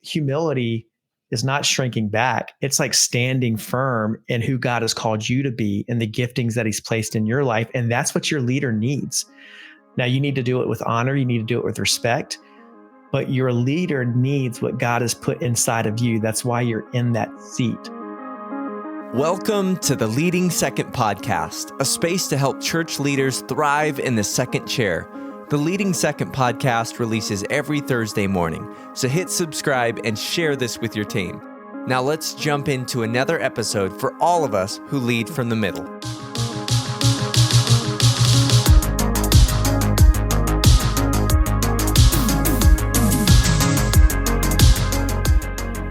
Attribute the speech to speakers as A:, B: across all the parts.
A: humility is not shrinking back. It's like standing firm in who God has called you to be and the giftings that he's placed in your life. And that's what your leader needs. Now, you need to do it with honor. You need to do it with respect. But your leader needs what God has put inside of you. That's why you're in that seat.
B: Welcome to the Leading Second Podcast, a space to help church leaders thrive in the second chair. The Leading Second Podcast releases every Thursday morning, so hit subscribe and share this with your team. Now let's jump into another episode for all of us who lead from the middle.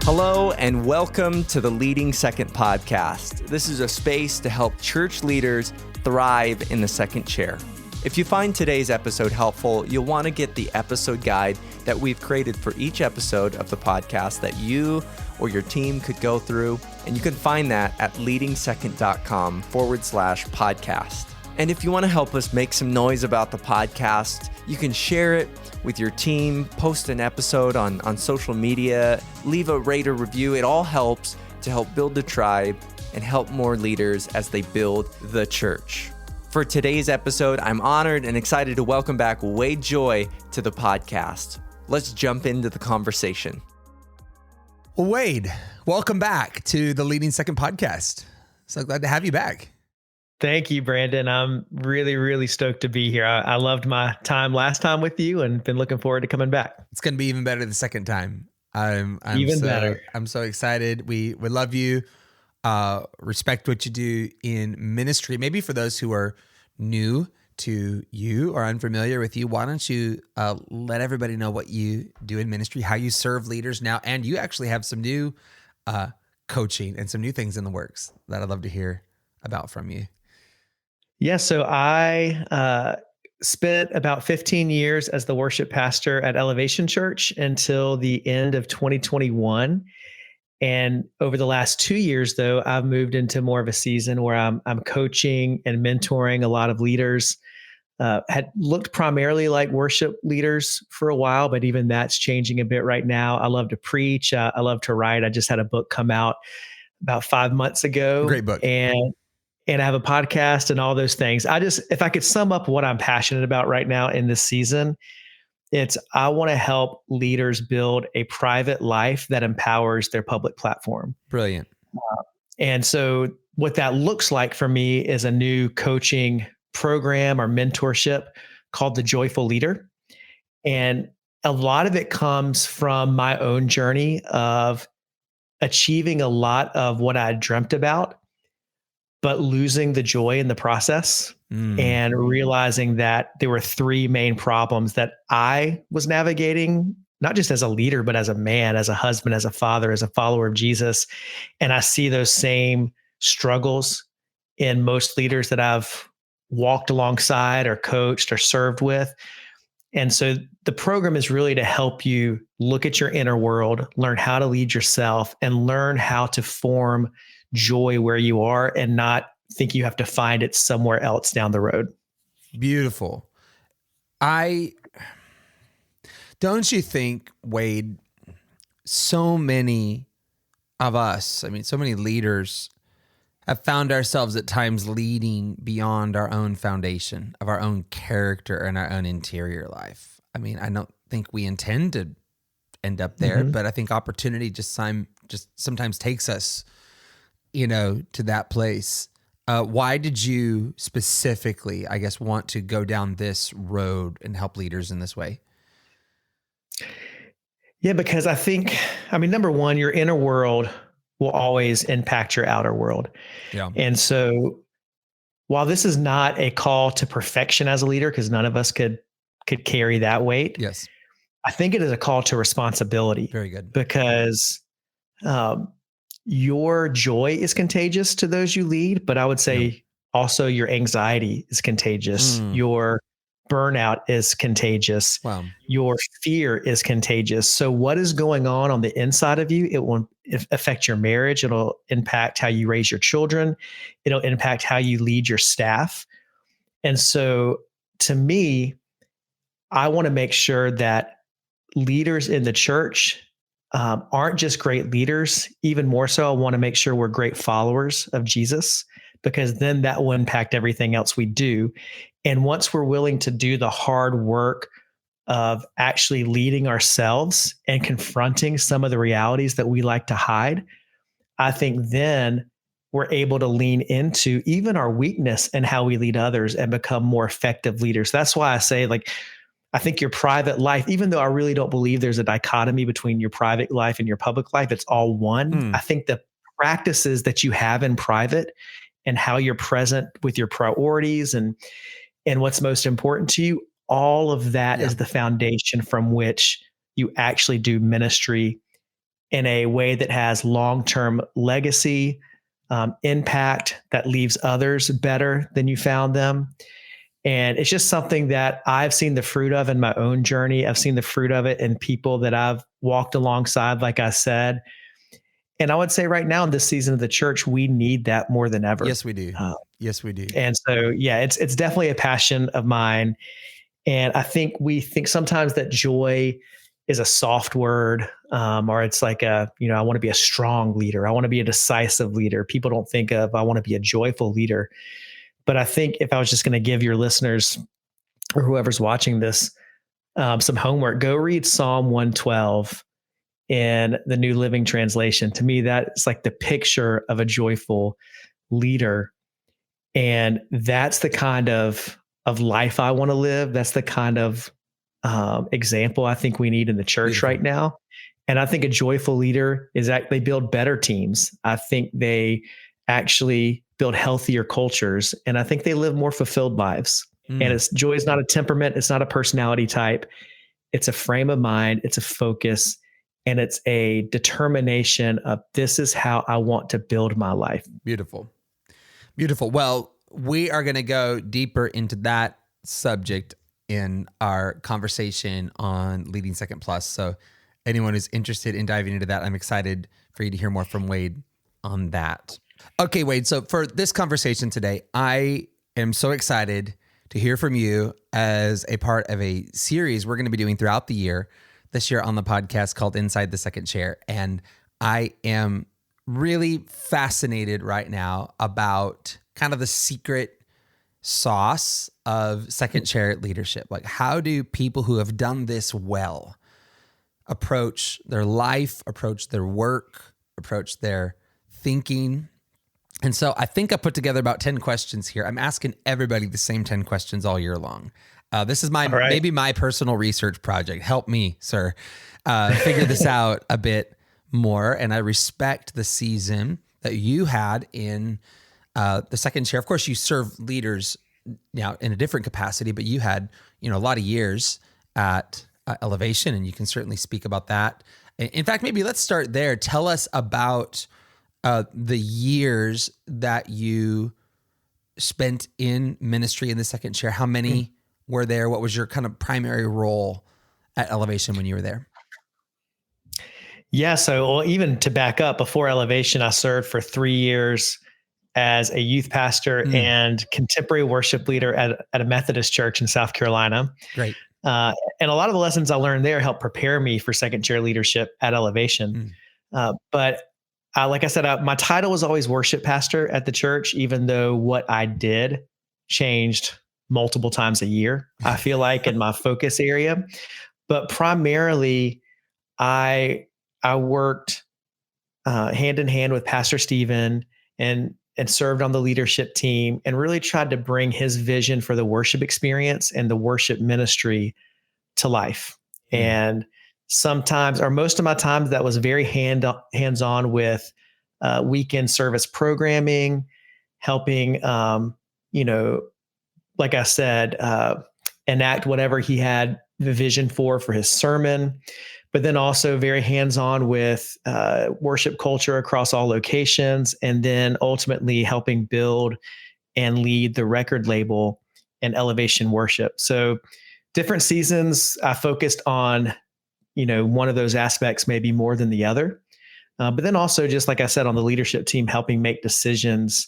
B: Hello and welcome to the Leading Second Podcast. This is a space to help church leaders thrive in the second chair. If you find today's episode helpful, you'll want to get the episode guide that we've created for each episode of the podcast that you or your team could go through, and you can find that at leadingsecond.com/podcast. And if you want to help us make some noise about the podcast, you can share it with your team, post an episode on social media, leave a rate or review. It all helps to help build the tribe and help more leaders as they build the church. For today's episode, I'm honored and excited to welcome back Wade Joye to the podcast. Let's jump into the conversation.
C: Well, Wade, welcome back to the Leading Second Podcast. So glad to have you back.
A: Thank you, Brandon. I'm really, really stoked to be here. I loved my time last time with you and been looking forward to coming back.
C: It's going to be even better the second time. I'm
A: better.
C: I'm so excited. We love you. Respect what you do in ministry. Maybe for those who are new to you or unfamiliar with you, why don't you let everybody know what you do in ministry, how you serve leaders now, and you actually have some new coaching and some new things in the works that I'd love to hear about from you.
A: Yeah, so I spent about 15 years as the worship pastor at Elevation Church until the end of 2021. And over the last 2 years, though, I've moved into more of a season where I'm coaching and mentoring a lot of leaders. Had looked primarily like worship leaders for a while, but even that's changing a bit right now. I love to preach. I love to write. I just had a book come out about 5 months ago.
C: Great book.
A: And I have a podcast and all those things. If I could sum up what I'm passionate about right now in this season, I want to help leaders build a private life that empowers their public platform.
C: Brilliant.
A: And so what that looks like for me is a new coaching program or mentorship called the Joyful Leader. And a lot of it comes from my own journey of achieving a lot of what I dreamt about, but losing the joy in the process and realizing that there were three main problems that I was navigating, not just as a leader, but as a man, as a husband, as a father, as a follower of Jesus. And I see those same struggles in most leaders that I've walked alongside or coached or served with. And so the program is really to help you look at your inner world, learn how to lead yourself, and learn how to form joy where you are and not think you have to find it somewhere else down the road.
C: Beautiful. Don't you think, Wade, so many of us, so many leaders have found ourselves at times leading beyond our own foundation of our own character and our own interior life. I don't think we intend to end up there, but I think opportunity just sometimes takes us to that place. Why did you specifically, want to go down this road and help leaders in this way?
A: Yeah, because I think, number one, your inner world will always impact your outer world.
C: Yeah.
A: And so while this is not a call to perfection as a leader, because none of us could carry that weight.
C: Yes.
A: I think it is a call to responsibility.
C: Very good.
A: Because your joy is contagious to those you lead, but I would say also your anxiety is contagious. Your burnout is contagious.
C: Wow.
A: Your fear is contagious. So what is going on the inside of you? It will affect your marriage. It'll impact how you raise your children. It'll impact how you lead your staff. And so to me, I want to make sure that leaders in the church aren't just great leaders. Even more so, I want to make sure we're great followers of Jesus, because then that will impact everything else we do. And once we're willing to do the hard work of actually leading ourselves and confronting some of the realities that we like to hide, I think then we're able to lean into even our weakness and how we lead others and become more effective leaders. That's why I say, like, I think your private life, even though I really don't believe there's a dichotomy between your private life and your public life, it's all one. I think the practices that you have in private and how you're present with your priorities and what's most important to you, all of that is the foundation from which you actually do ministry in a way that has long-term legacy, impact, that leaves others better than you found them. And it's just something that I've seen the fruit of in my own journey. I've seen the fruit of it in people that I've walked alongside, like I said. And I would say right now in this season of the church, we need that more than ever.
C: Yes, we do. Yes, we do.
A: And so, yeah, it's definitely a passion of mine. And I think we think sometimes that joy is a soft word, or it's like I want to be a strong leader. I want to be a decisive leader. People don't think of, I want to be a joyful leader. But I think if I was just going to give your listeners or whoever's watching this some homework, go read Psalm 112 in the New Living Translation. To me, that's like the picture of a joyful leader. And that's the kind of life I want to live. That's the kind of example I think we need in the church right now. And I think a joyful leader is that they build better teams. I think they actually build healthier cultures. And I think they live more fulfilled lives. And joy is not a temperament. It's not a personality type. It's a frame of mind. It's a focus. And it's a determination of, this is how I want to build my life.
C: Beautiful. Beautiful. Well, we are going to go deeper into that subject in our conversation on Leading Second Plus. So anyone who's interested in diving into that, I'm excited for you to hear more from Wade on that. Okay, Wade. So for this conversation today, I am so excited to hear from you as a part of a series we're going to be doing throughout the year, this year on the podcast, called Inside the Second Chair. And I am really fascinated right now about kind of the secret sauce of second chair leadership. Like, how do people who have done this well approach their life, approach their work, approach their thinking? And so I think I put together about 10 questions here. I'm asking everybody the same 10 questions all year long. This is maybe my personal research project. Help me, sir, figure this out a bit more. And I respect the season that you had in the second chair. Of course, you serve leaders now in a different capacity, but you had, a lot of years at Elevation, and you can certainly speak about that. In fact, maybe let's start there. Tell us about the years that you spent in ministry in the second chair. How many were there? What was your kind of primary role at Elevation when you were there?
A: Yeah. So even to back up, before Elevation, I served for 3 years as a youth pastor and contemporary worship leader at a Methodist church in South Carolina.
C: Great.
A: And a lot of the lessons I learned there helped prepare me for second chair leadership at Elevation. But like I said, my title was always worship pastor at the church, even though what I did changed multiple times a year, I feel like, in my focus area. But primarily, I worked hand in hand with Pastor Stephen and served on the leadership team and really tried to bring his vision for the worship experience and the worship ministry to life. And sometimes, or most of my time, that was very hands-on with weekend service programming, helping, like I said, enact whatever he had the vision for his sermon, but then also very hands-on with worship culture across all locations, and then ultimately helping build and lead the record label and Elevation Worship. So different seasons, I focused on, one of those aspects maybe more than the other. But then also, just like I said, on the leadership team, helping make decisions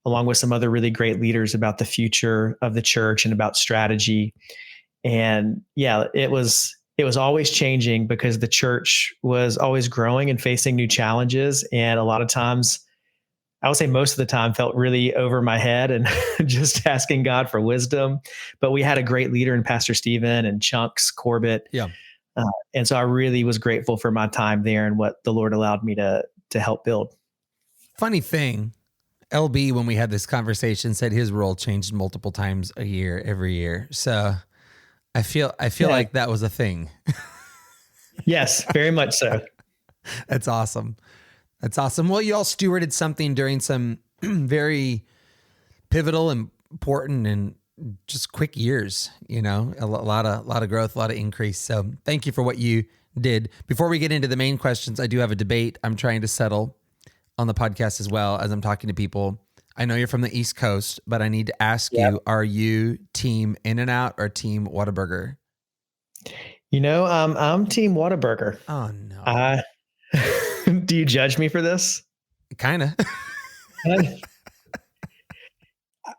A: along with some other really great leaders about the future of the church and about strategy. And yeah, it was it was always changing because the church was always growing and facing new challenges. And a lot of times, I would say most of the time, felt really over my head and just asking God for wisdom. But we had a great leader in Pastor Stephen and Chunks Corbett.
C: Yeah.
A: And so I really was grateful for my time there and what the Lord allowed me to help build.
C: Funny thing, LB, when we had this conversation, said his role changed multiple times a year, every year. So I feel like that was a thing.
A: Yes, very much so.
C: That's awesome. That's awesome. Well, you all stewarded something during some very pivotal and important and just quick years, a lot of growth, a lot of increase. So thank you for what you did. Before we get into the main questions, I do have a debate I'm trying to settle on the podcast as well as I'm talking to people. I know you're from the East Coast, but I need to ask you, are you team In-N-Out or team Whataburger?
A: I'm team Whataburger.
C: Oh no.
A: Do you judge me for this?
C: Kind of.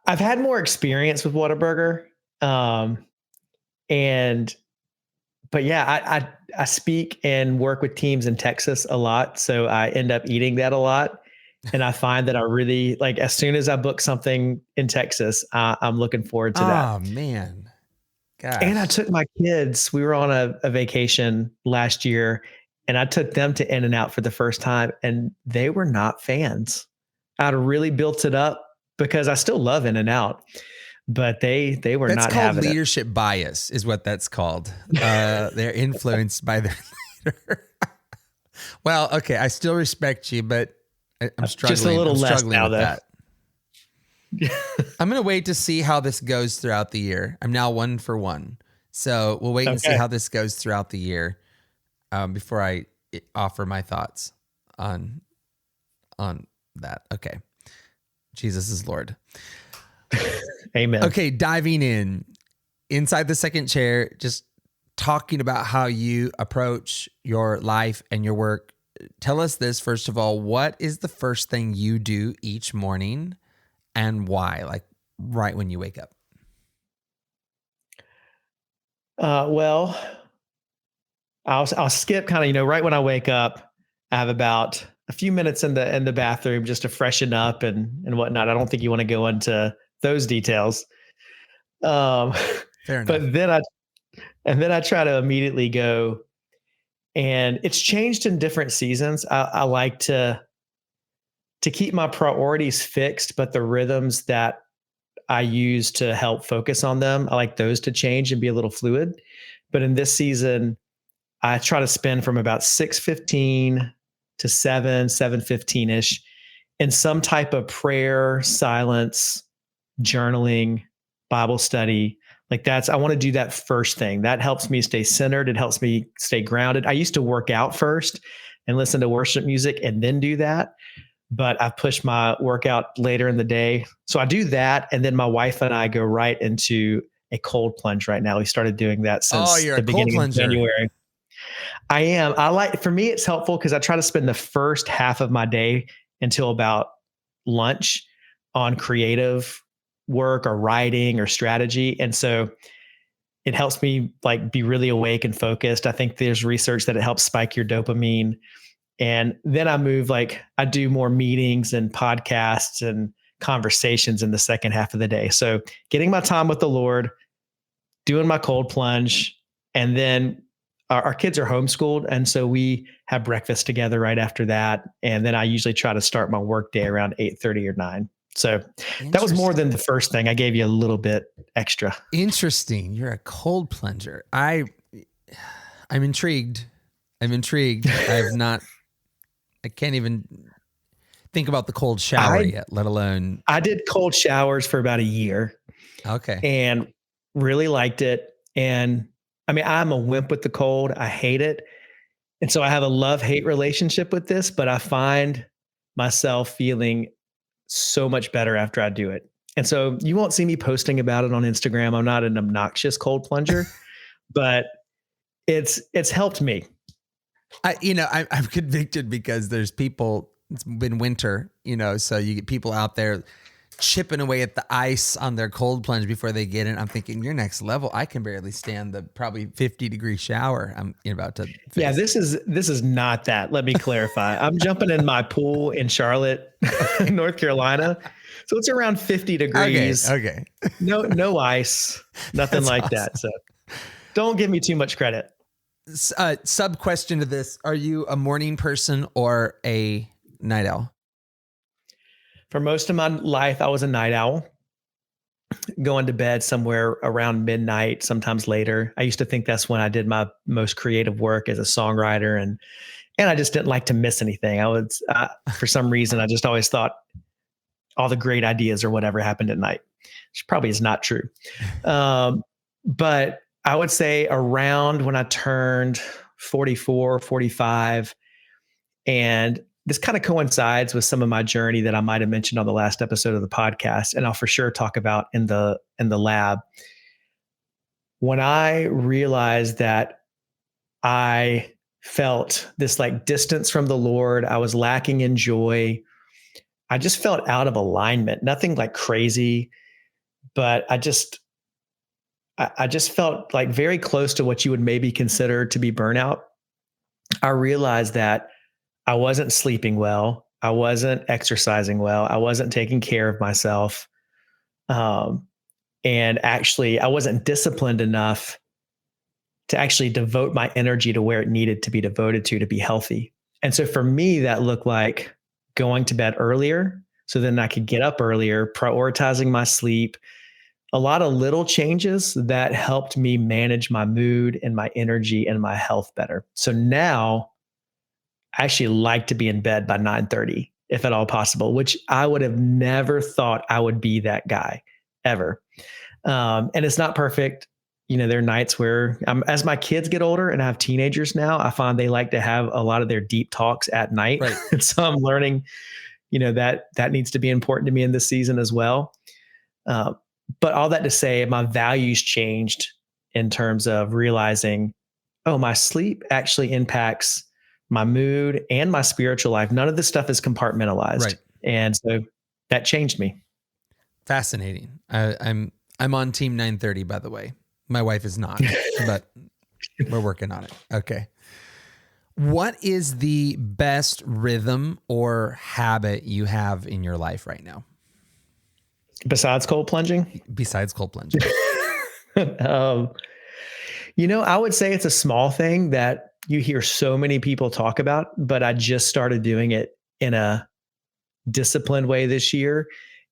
A: I've had more experience with Whataburger. But yeah, I speak and work with teams in Texas a lot. So I end up eating that a lot. And I find that I really as soon as I book something in Texas, I'm looking forward to that.
C: Oh man. Gosh.
A: And I took my kids, we were on a vacation last year and I took them to In-N-Out for the first time and they were not fans. I'd really built it up because I still love In-N-Out, but they were
C: that's
A: not
C: called
A: having
C: leadership bias is what that's called. They're influenced by their leader. Well, okay. I still respect you, but I'm struggling.
A: Just a little less now,
C: with that. I'm going to wait to see how this goes throughout the year. I'm now 1 for 1. So we'll wait and see how this goes throughout the year before I offer my thoughts on that. Okay. Jesus is Lord.
A: Amen.
C: Okay, diving inside the second chair, just talking about how you approach your life and your work. Tell us this, first of all, what is the first thing you do each morning and why? Like right when you wake up?
A: Well, I'll skip kind of, right when I wake up, I have about a few minutes in the bathroom just to freshen up and whatnot. I don't think you want to go into those details.
C: Fair enough.
A: But then I try to immediately go, and it's changed in different seasons. I like to keep my priorities fixed, but the rhythms that I use to help focus on them, I like those to change and be a little fluid. But in this season, I try to spend from about 6:15 to 7:15-ish in some type of prayer, silence, journaling, Bible study. I want to do that first thing. That helps me stay centered. It helps me stay grounded. I used to work out first and listen to worship music and then do that. But I've pushed my workout later in the day. So I do that. And then my wife and I go right into a cold plunge right now. We started doing that since the beginning of January. I am. For me, it's helpful because I try to spend the first half of my day until about lunch on creative work or writing or strategy. And so it helps me be really awake and focused. I think there's research that it helps spike your dopamine. And then I move, I do more meetings and podcasts and conversations in the second half of the day. So getting my time with the Lord, doing my cold plunge, and then our kids are homeschooled. And so we have breakfast together right after that. And then I usually try to start my work day around 8:30 or 9. So that was more than the first thing. I gave you a little bit extra.
C: Interesting. You're a cold plunger. I'm intrigued. I can't even think about the cold shower yet, let alone.
A: I did cold showers for about a year.
C: Okay.
A: And really liked it. And I'm a wimp with the cold. I hate it. And so I have a love-hate relationship with this, but I find myself feeling so much better after I do it. And so you won't see me posting about it on Instagram. I'm not an obnoxious cold plunger, but it's helped me.
C: I'm convicted because there's people, it's been winter, so you get people out there chipping away at the ice on their cold plunge before they get in. I'm thinking, you're next level. I can barely stand the probably 50-degree shower I'm about to
A: Yeah,
C: face.
A: this is not that. Let me clarify. I'm jumping in my pool in Charlotte, North Carolina. So it's around 50
C: Okay.
A: degrees.
C: Okay.
A: No ice, nothing
C: That's
A: like
C: awesome.
A: that. So don't give me too much credit.
C: Sub question to this. Are you a morning person or a night owl?
A: For most of my life, I was a night owl, going to bed somewhere around midnight, sometimes later. I used to think that's when I did my most creative work as a songwriter, and I just didn't like to miss anything. For some reason, I just always thought all the great ideas or whatever happened at night, which probably is not true. But I would say around when I turned 44, 45, and this kind of coincides with some of my journey that I might have mentioned on the last episode of the podcast, and I'll for sure talk about in the lab. When I realized that I felt this like distance from the Lord, I was lacking in joy. I just felt out of alignment. Nothing like crazy, but I just felt like very close to what you would maybe consider to be burnout. I realized that I wasn't sleeping well. I wasn't exercising well. I wasn't taking care of myself. Um, and actually, I wasn't disciplined enough to actually devote my energy to where it needed to be devoted to be healthy. And so for me, that looked like going to bed earlier so then I could get up earlier, prioritizing my sleep, a lot of little changes that helped me manage my mood and my energy and my health better. So now I actually like to be in bed by 9:30 if at all possible, which I would have never thought I would be that guy ever. And it's not perfect. You know, there are nights where as my kids get older and I have teenagers now, I find they like to have a lot of their deep talks at night.
C: Right.
A: And so I'm learning, that needs to be important to me in this season as well. Uh, but all that to say, my values changed in terms of realizing, oh, my sleep actually impacts my mood and my spiritual life. None of this stuff is compartmentalized.
C: Right.
A: And so that changed me.
C: Fascinating. I'm on team 9:30, by the way. My wife is not, but we're working on it. Okay. What is the best rhythm or habit you have in your life right now?
A: Besides cold plunging?
C: Besides cold plunging.
A: um, I would say it's a small thing that you hear so many people talk about, but I just started doing it in a disciplined way this year.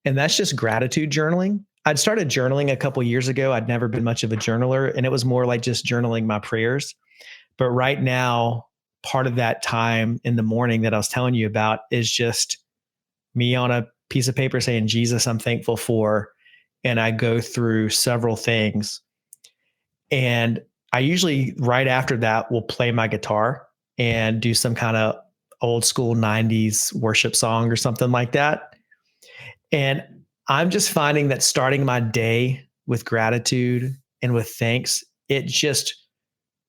A: And that's just gratitude journaling. I'd started journaling a couple years ago. I'd never been much of a journaler, and it was more like just journaling my prayers. But right now, part of that time in the morning that I was telling you about is just me on a piece of paper saying, Jesus, I'm thankful for. And I go through several things. And I usually, right after that, will play my guitar and do some kind of old school 90s worship song or something like that. And I'm just finding that starting my day with gratitude and with thanks, it just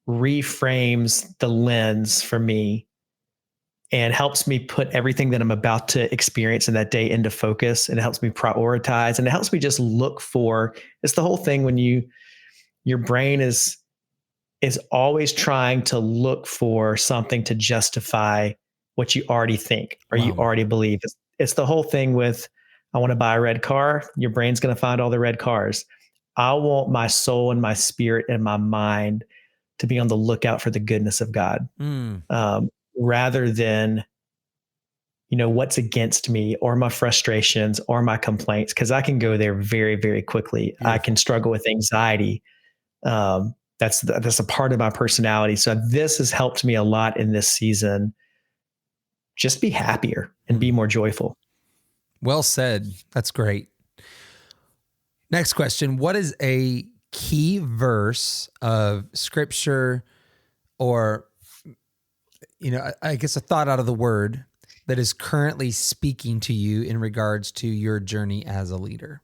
A: reframes the lens for me and helps me put everything that I'm about to experience in that day into focus. And it helps me prioritize, and it helps me just look for, it's the whole thing when your brain is always trying to look for something to justify what you already think or you
C: Wow.
A: already believe. It's the whole thing with, I want to buy a red car. Your brain's going to find all the red cars. I want my soul and my spirit and my mind to be on the lookout for the goodness of God, rather than, what's against me or my frustrations or my complaints, because I can go there very, very quickly.
C: Beautiful.
A: I can struggle with anxiety. That's a part of my personality. So this has helped me a lot in this season. Just be happier and be more joyful.
C: Well said. That's great. Next question. What is a key verse of scripture or, I guess a thought out of the word that is currently speaking to you in regards to your journey as a leader?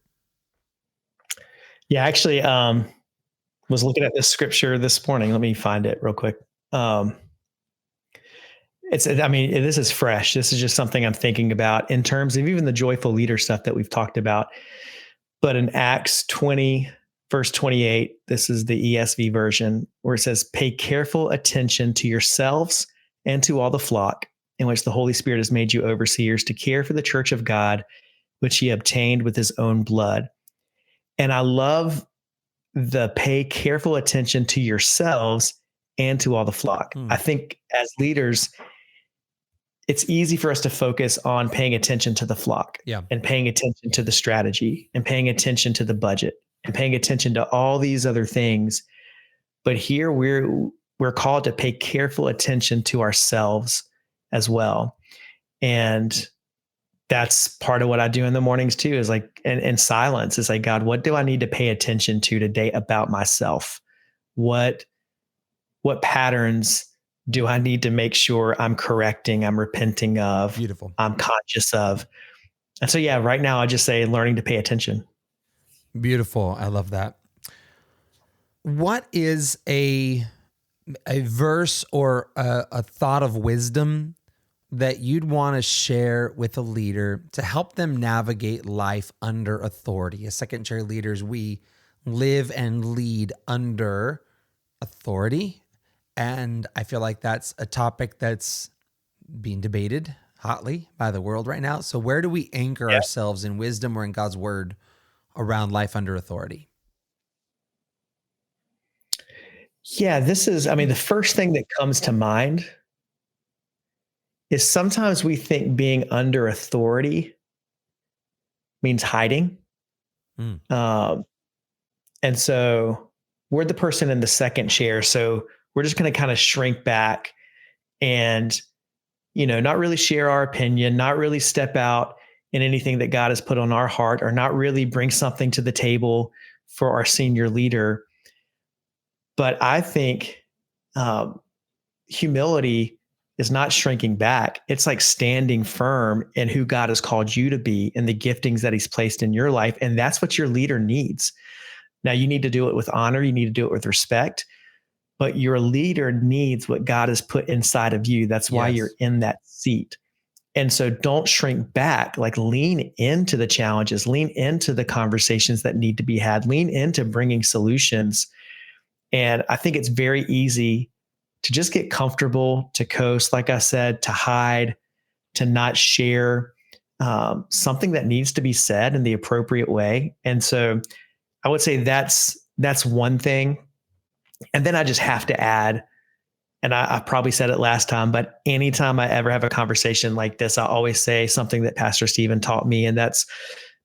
A: Yeah, actually, was looking at this scripture this morning. Let me find it real quick. I mean, this is fresh. This is just something I'm thinking about in terms of even the joyful leader stuff that we've talked about. But in Acts 20, verse 28, this is the ESV version, where it says, "Pay careful attention to yourselves and to all the flock in which the Holy Spirit has made you overseers to care for the church of God, which he obtained with his own blood." And I love the pay careful attention to yourselves and to all the flock. I think as leaders, it's easy for us to focus on paying attention to the flock,
C: Yeah.
A: and paying attention to the strategy, and paying attention to the budget, and paying attention to all these other things. But here we're called to pay careful attention to ourselves as well. And that's part of what I do in the mornings too, is like in silence, is like, God, what do I need to pay attention to today about myself? What patterns do I need to make sure I'm correcting, I'm repenting of,
C: Beautiful.
A: I'm conscious of? And so, yeah, right now I just say learning to pay attention.
C: Beautiful. I love that. What is a verse or a thought of wisdom that you'd want to share with a leader to help them navigate life under authority? As second chair leaders, we live and lead under authority. And I feel like that's a topic that's being debated hotly by the world right now. So where do we anchor ourselves in wisdom or in God's word around life under authority?
A: Yeah, the first thing that comes to mind is sometimes we think being under authority means hiding. Um, and so we're the person in the second chair. So we're just going to kind of shrink back and, not really share our opinion, not really step out in anything that God has put on our heart, or not really bring something to the table for our senior leader. But I think humility is not shrinking back. It's like standing firm in who God has called you to be and the giftings that he's placed in your life. And that's what your leader needs. Now, you need to do it with honor. You need to do it with respect. But your leader needs what God has put inside of you. That's why you're in that seat. And so don't shrink back, like lean into the challenges, lean into the conversations that need to be had, lean into bringing solutions. And I think it's very easy to just get comfortable, to coast, like I said, to hide, to not share something that needs to be said in the appropriate way. And so I would say that's one thing. And then I just have to add, and I probably said it last time, but anytime I ever have a conversation like this, I always say something that Pastor Stephen taught me, and that's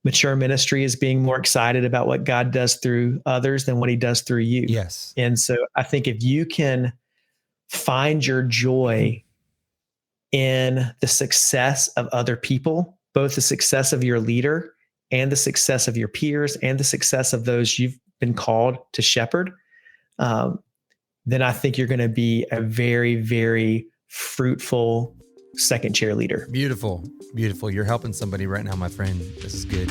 A: mature ministry is being more excited about what God does through others than what he does through you.
C: Yes.
A: And so I think if you can find your joy in the success of other people, both the success of your leader and the success of your peers and the success of those you've been called to shepherd, then I think you're going to be a very, very fruitful second chair leader.
C: Beautiful. Beautiful. You're helping somebody right now, my friend. This is good.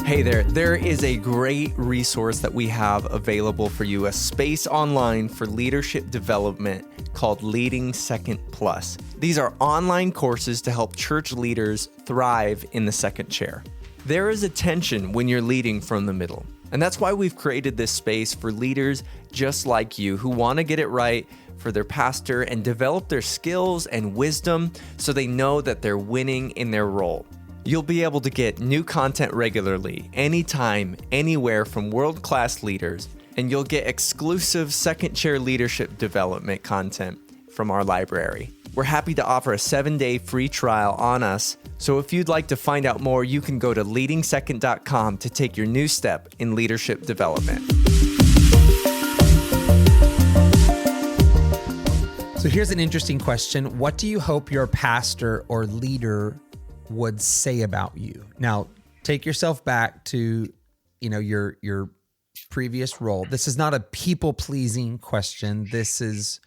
B: Hey there is a great resource that we have available for you, a space online for leadership development called Leading Second Plus. These are online courses to help church leaders thrive in the second chair. There is a tension when you're leading from the middle, and that's why we've created this space for leaders just like you who want to get it right for their pastor and develop their skills and wisdom so they know that they're winning in their role. You'll be able to get new content regularly, anytime, anywhere from world-class leaders, and you'll get exclusive second chair leadership development content from our library. We're happy to offer a 7-day free trial on us, so if you'd like to find out more, you can go to leadingsecond.com to take your new step in leadership development.
C: So here's an interesting question. What do you hope your pastor or leader would say about you? Now, take yourself back to, your previous role. This is not a people-pleasing question. This is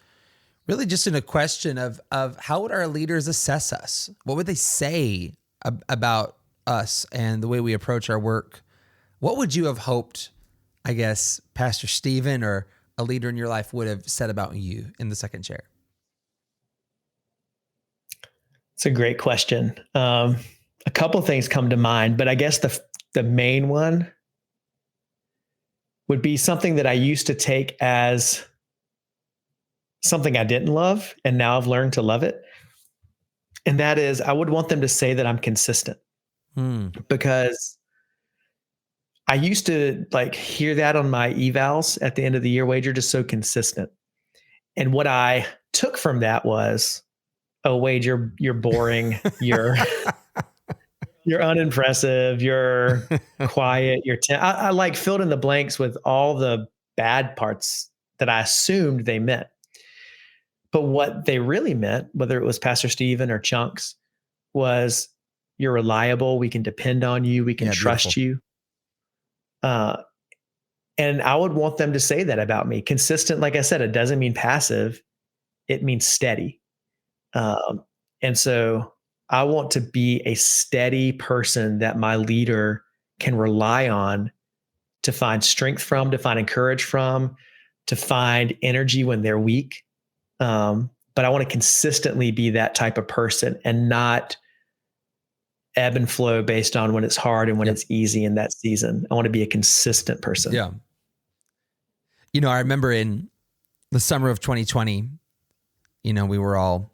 C: really just a question of how would our leaders assess us? What would they say about us and the way we approach our work? What would you have hoped I guess, Pastor Stephen or a leader in your life would have said about you in the second chair?
A: It's a great question. A couple things come to mind, but I guess the main one would be something that I used to take as something I didn't love, and now I've learned to love it. And that is, I would want them to say that I'm consistent, because I used to like hear that on my evals at the end of the year. Wade, you're just so consistent. And what I took from that was, oh, Wade, you're boring. You're unimpressive. You're quiet. I like filled in the blanks with all the bad parts that I assumed they meant. But what they really meant, whether it was Pastor Stephen or Chunks, was you're reliable. We can depend on you. We can trust you. And I would want them to say that about me. Consistent, like I said, it doesn't mean passive. It means steady. And so I want to be a steady person that my leader can rely on to find strength from, to find encourage from, to find energy when they're weak. But I want to consistently be that type of person and not ebb and flow based on when it's hard and when it's easy in that season. I want to be a consistent person.
C: Yeah. You know, I remember in the summer of 2020, you know, we were all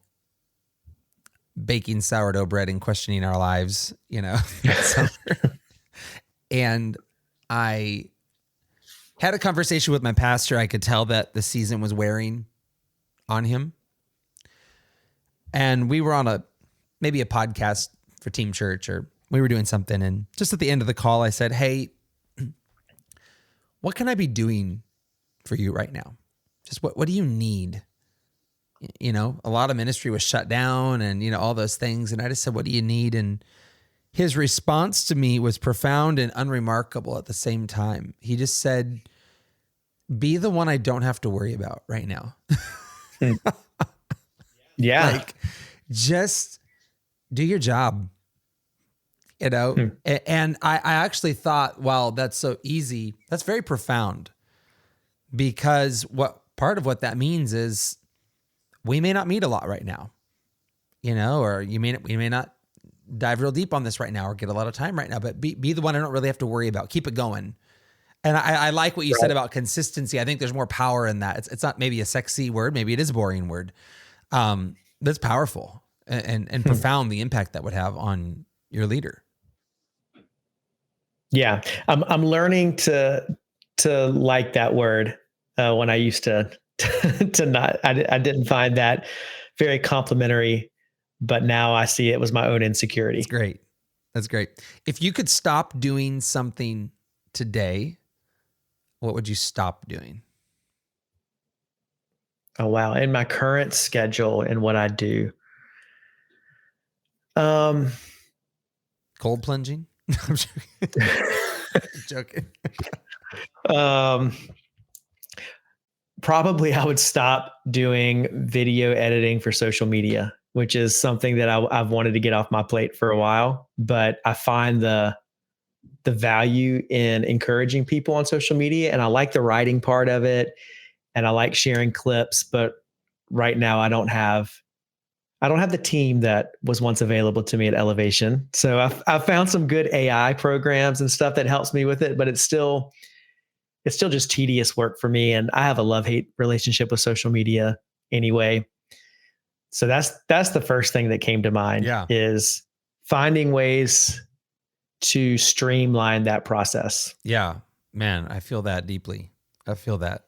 C: baking sourdough bread and questioning our lives, you know, and I had a conversation with my pastor. I could tell that the season was wearing on him. And we were on maybe a podcast for Team Church, or we were doing something. And just at the end of the call, I said, hey, what can I be doing for you right now? Just what do you need? You know, a lot of ministry was shut down and, you know, all those things. And I just said, what do you need? And his response to me was profound and unremarkable at the same time. He just said, be the one I don't have to worry about right now.
A: Yeah.
C: Like, just do your job, you know? And I actually thought, wow, that's so easy. That's very profound, because part of what that means is we may not meet a lot right now, you know, or we may not dive real deep on this right now or get a lot of time right now, but be the one I don't really have to worry about. Keep it going. And I like what you said about consistency. I think there's more power in that. It's not maybe a sexy word. Maybe it is a boring word. That's powerful and profound, the impact that would have on your leader.
A: Yeah. I'm learning to like that word. When I used to not, I didn't find that very complimentary, but now I see it was my own insecurity.
C: That's great. That's great. If you could stop doing something today, what would you stop doing?
A: Oh, wow. In my current schedule and what I do.
C: Cold plunging? I'm joking.
A: Probably I would stop doing video editing for social media, which is something that I've wanted to get off my plate for a while, but I find the value in encouraging people on social media. And I like the writing part of it. And I like sharing clips, but right now I don't have the team that was once available to me at Elevation. So I've found some good AI programs and stuff that helps me with it, but it's still just tedious work for me. And I have a love-hate relationship with social media anyway. So that's the first thing that came to mind, is finding ways to streamline that process.
C: Yeah, man, I feel that deeply. I feel that.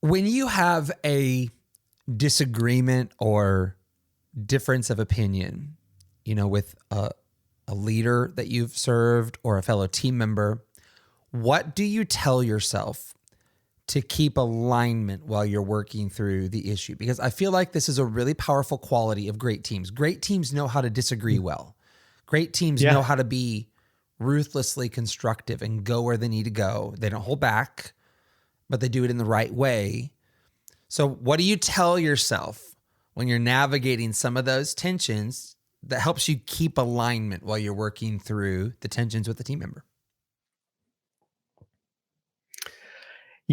C: When you have a disagreement or difference of opinion, you know, with a leader that you've served or a fellow team member, what do you tell yourself to keep alignment while you're working through the issue? Because I feel like this is a really powerful quality of great teams. Great teams know how to disagree well. Great teams know how to be ruthlessly constructive and go where they need to go. They don't hold back, but they do it in the right way. So what do you tell yourself when you're navigating some of those tensions that helps you keep alignment while you're working through the tensions with the team member?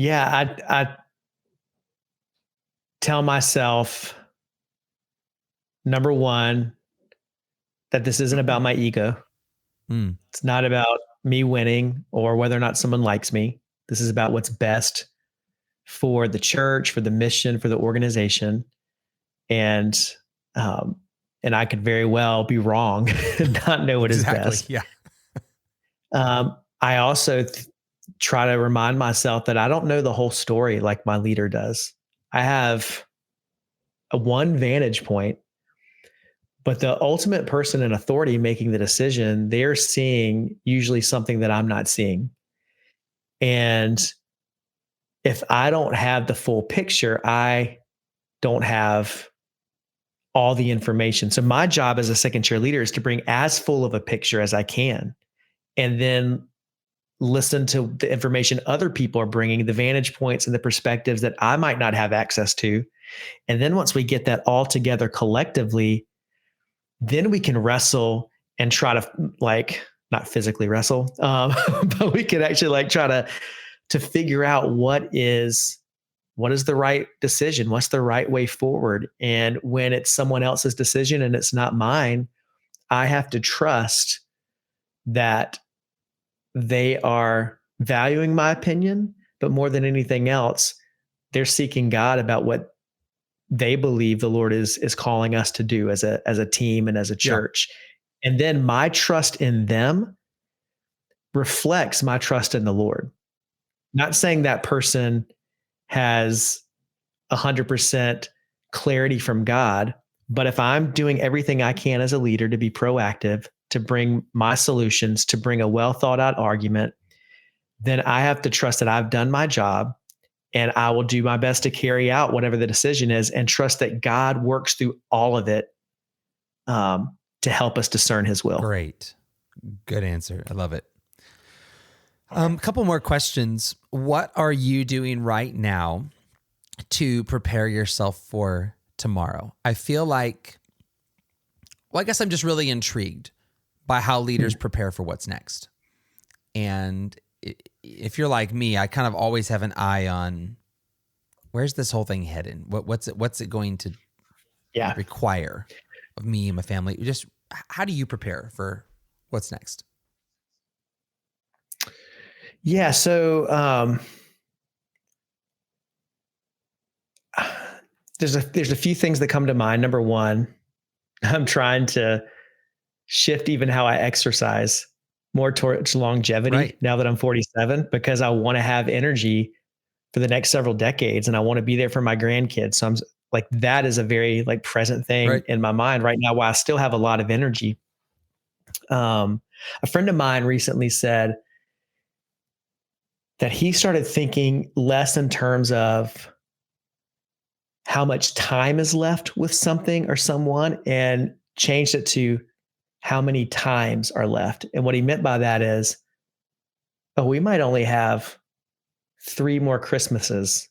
A: Yeah, I tell myself, number one, that this isn't about my ego.
C: Mm,
A: It's not about me winning or whether or not someone likes me. This is about what's best for the church, for the mission, for the organization. And um, and I could very well be wrong and not know what is
C: exactly.
A: best.
C: Yeah.
A: I also try to remind myself that I don't know the whole story like my leader does. I have a one vantage point, but the ultimate person in authority making the decision, they're seeing usually something that I'm not seeing. And if I don't have the full picture, I don't have all the information. So my job as a second chair leader is to bring as full of a picture as I can, and then listen to the information other people are bringing, the vantage points and the perspectives that I might not have access to. And then once we get that all together collectively, then we can wrestle and try to, like, not physically wrestle, but we can actually like try to figure out what is the right decision, what's the right way forward. And when it's someone else's decision and it's not mine, I have to trust that they are valuing my opinion, but more than anything else, they're seeking God about what they believe the Lord is calling us to do as a team and as a
C: Yeah.
A: church. And then my trust in them reflects my trust in the Lord. Not saying that person has 100% clarity from God, but if I'm doing everything I can as a leader to be proactive, to bring my solutions, to bring a well thought out argument, then I have to trust that I've done my job, and I will do my best to carry out whatever the decision is, and trust that God works through all of it to help us discern his will.
C: Great. Good answer. I love it. A couple more questions. What are you doing right now to prepare yourself for tomorrow? I feel like, well, I guess I'm just really intrigued by how leaders prepare for what's next. And if you're like me, I kind of always have an eye on where's this whole thing heading? What's it going to require of me and my family? Just how do you prepare for what's next?
A: Yeah. So there's a few things that come to mind. Number one, I'm trying to shift even how I exercise more towards longevity now that I'm 47, because I want to have energy for the next several decades and I want to be there for my grandkids. So I'm like, that is a very like present thing in my mind right now, while I still have a lot of energy. A friend of mine recently said that he started thinking less in terms of how much time is left with something or someone, and changed it to how many times are left. And what he meant by that is, oh, we might only have 3 more Christmases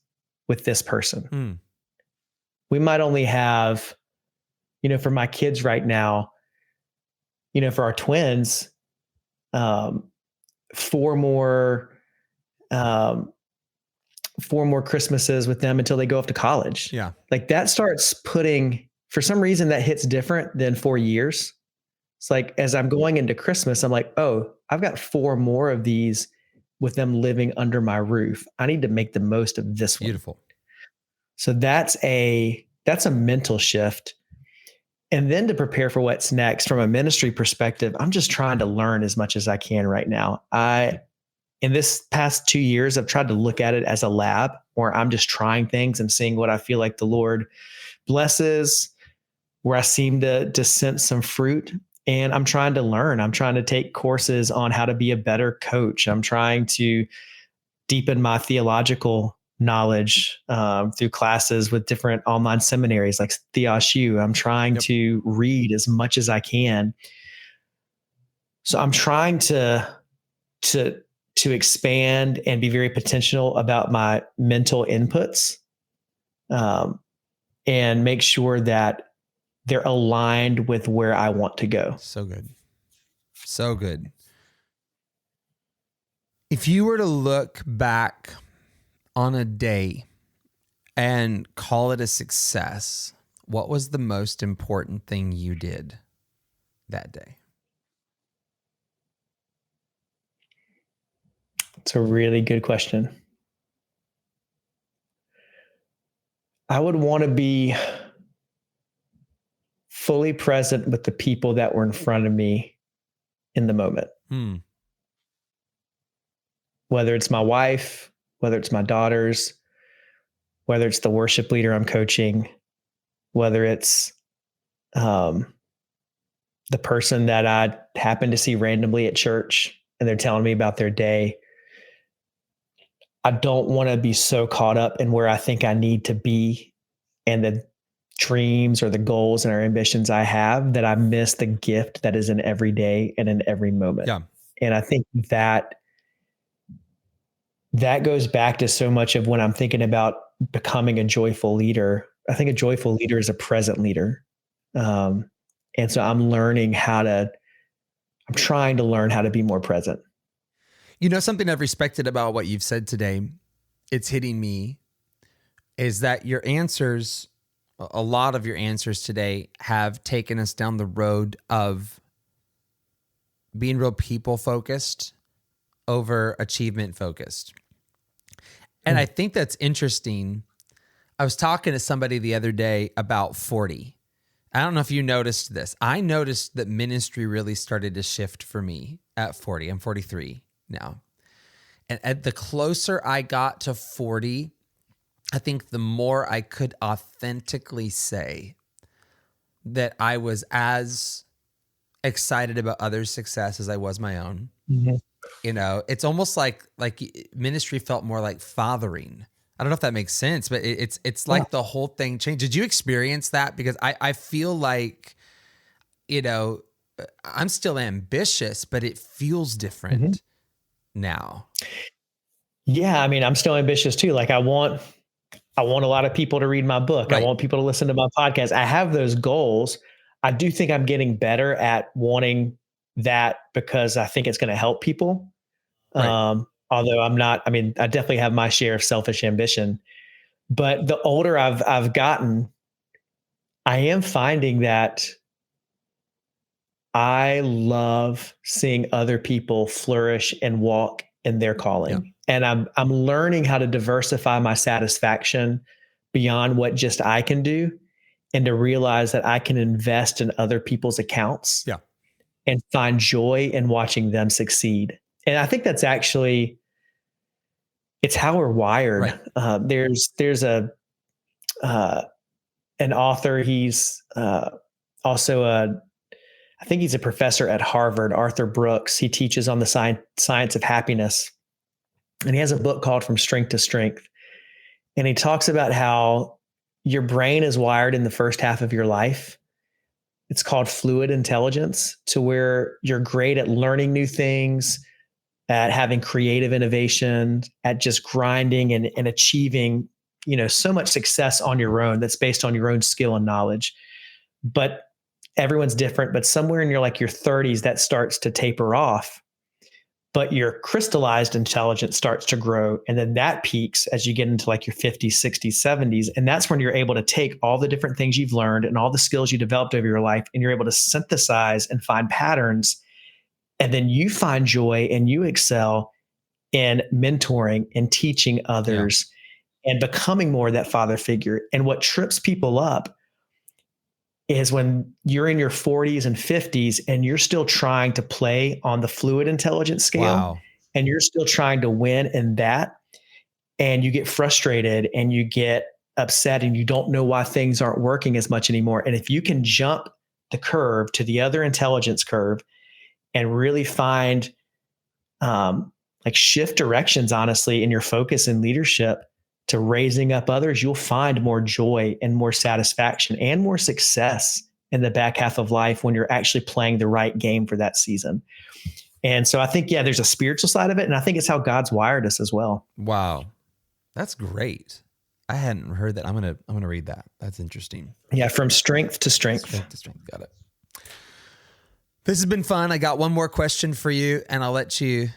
A: with this person. We might only have, for my kids right now, for our twins, 4 more, 4 more Christmases with them until they go off to college.
C: Yeah.
A: Like that starts putting, for some reason that hits different than 4 years. It's like, as I'm going into Christmas, I'm like, oh, I've got 4 more of these with them living under my roof. I need to make the most of this one.
C: Beautiful.
A: So that's a mental shift. And then to prepare for what's next from a ministry perspective, I'm just trying to learn as much as I can right now. In this past 2 years, I've tried to look at it as a lab where I'm just trying things and seeing what I feel like the Lord blesses, where I seem to sense some fruit. And I'm trying to learn. I'm trying to take courses on how to be a better coach. I'm trying to deepen my theological knowledge through classes with different online seminaries like Theos U. I'm trying to read as much as I can. So I'm trying to expand and be very potential about my mental inputs, and make sure that they're aligned with where I want to go.
C: So good. So good. If you were to look back on a day and call it a success, what was the most important thing you did that day?
A: It's a really good question. I would want to be fully present with the people that were in front of me in the moment,
C: Hmm.
A: whether it's my wife, whether it's my daughters, whether it's the worship leader I'm coaching, whether it's um, the person that I happen to see randomly at church and they're telling me about their day. I don't want to be so caught up in where I think I need to be and the dreams or the goals and our ambitions I have that I miss the gift that is in every day and in every moment.
C: Yeah.
A: And I think that goes back to so much of when I'm thinking about becoming a joyful leader. I think a joyful leader is a present leader. And so I'm trying to learn how to be more present.
C: You know, something I've respected about what you've said today, it's hitting me, is that your answers, a lot of your answers today have taken us down the road of being real people focused over achievement focused. And I think that's interesting. I was talking to somebody the other day about 40. I don't know if you noticed this. I noticed that ministry really started to shift for me at 40. I'm 43 now. And at the closer I got to 40, I think the more I could authentically say that I was as excited about others' success as I was my own.
A: Mm-hmm.
C: You know, it's almost like ministry felt more like fathering. I don't know if that makes sense, but it's like the whole thing changed. Did you experience that? Because I feel like, you know, I'm still ambitious, but it feels different now.
A: Yeah, I mean, I'm still ambitious too. Like I want a lot of people to read my book.
C: Right.
A: I want people to listen to my podcast. I have those goals. I do think I'm getting better at wanting that because I think it's going to help people.
C: Right.
A: Although I definitely have my share of selfish ambition, but the older I've gotten, I am finding that I love seeing other people flourish and walk in their calling.
C: Yeah.
A: And I'm learning how to diversify my satisfaction beyond what just I can do and to realize that I can invest in other people's accounts
C: Yeah.
A: and find joy in watching them succeed. And I think that's actually it's how we're wired.
C: Right.
A: There's an author. He's also I think he's a professor at Harvard, Arthur Brooks. He teaches on the science of happiness. And he has a book called From Strength to Strength. And he talks about how your brain is wired in the first half of your life. It's called fluid intelligence, to where you're great at learning new things, at having creative innovation, at just grinding and achieving, so much success on your own that's based on your own skill and knowledge. But everyone's different, but somewhere in your 30s, that starts to taper off, but your crystallized intelligence starts to grow. And then that peaks as you get into your 50s, 60s, 70s. And that's when you're able to take all the different things you've learned and all the skills you developed over your life, and you're able to synthesize and find patterns. And then you find joy and you excel in mentoring and teaching others and becoming more that father figure. And what trips people up is when you're in your 40s and 50s and you're still trying to play on the fluid intelligence scale.
C: Wow.
A: And you're still trying to win in that, and you get frustrated and you get upset and you don't know why things aren't working as much anymore. And if you can jump the curve to the other intelligence curve and really find shift directions, honestly, in your focus and leadership to raising up others, you'll find more joy and more satisfaction and more success in the back half of life when you're actually playing the right game for that season. And so I think, there's a spiritual side of it. And I think it's how God's wired us as well.
C: Wow. That's great. I hadn't heard that. I'm gonna read that. That's interesting.
A: Yeah, from strength to strength.
C: Strength to strength. Got it. This has been fun. I got one more question for you, and I'll let you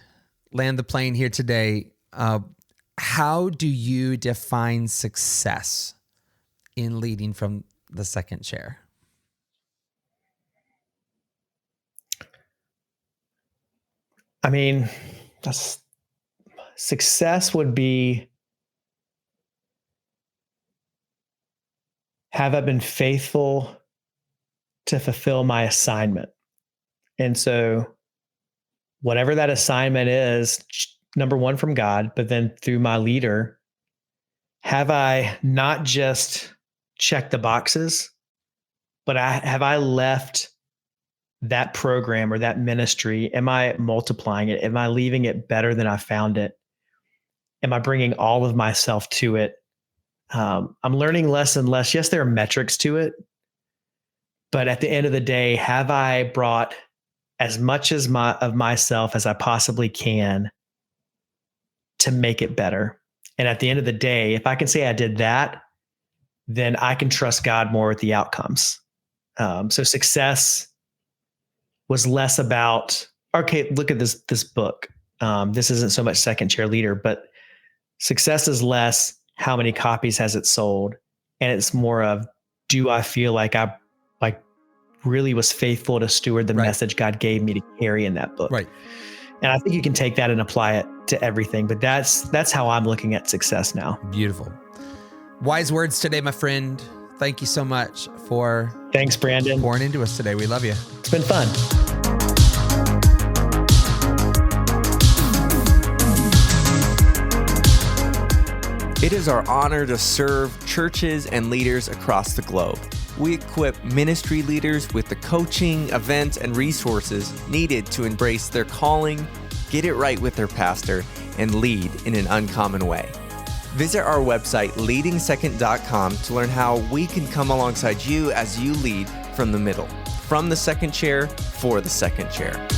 C: land the plane here today. how do you define success in leading from the second chair?
A: I mean, success would be, have I been faithful to fulfill my assignment? And so whatever that assignment is, number one, from God, but then through my leader, have I not just checked the boxes, but have I left that program or that ministry? Am I multiplying it? Am I leaving it better than I found it? Am I bringing all of myself to it? I'm learning less and less. Yes, there are metrics to it, but at the end of the day, have I brought as much of myself as I possibly can to make it better? And at the end of the day, if I can say I did that, then I can trust God more with the outcomes. So success was less about, okay, look at this book. This isn't so much second chair leader, but success is less how many copies has it sold, and it's more of, do I feel like I really was faithful to steward the message God gave me to carry in that book?
C: Right.
A: And I think you can take that and apply it to everything, but that's how I'm looking at success now.
C: Beautiful. Wise words today, my friend. Thank you so much for
A: Thanks, Brandon.
C: pouring into us today. We love you.
A: It's been fun.
B: It is our honor to serve churches and leaders across the globe. We equip ministry leaders with the coaching, events, and resources needed to embrace their calling, get it right with their pastor, and lead in an uncommon way. Visit our website, leadingsecond.com, to learn how we can come alongside you as you lead from the middle, from the second chair, for the second chair.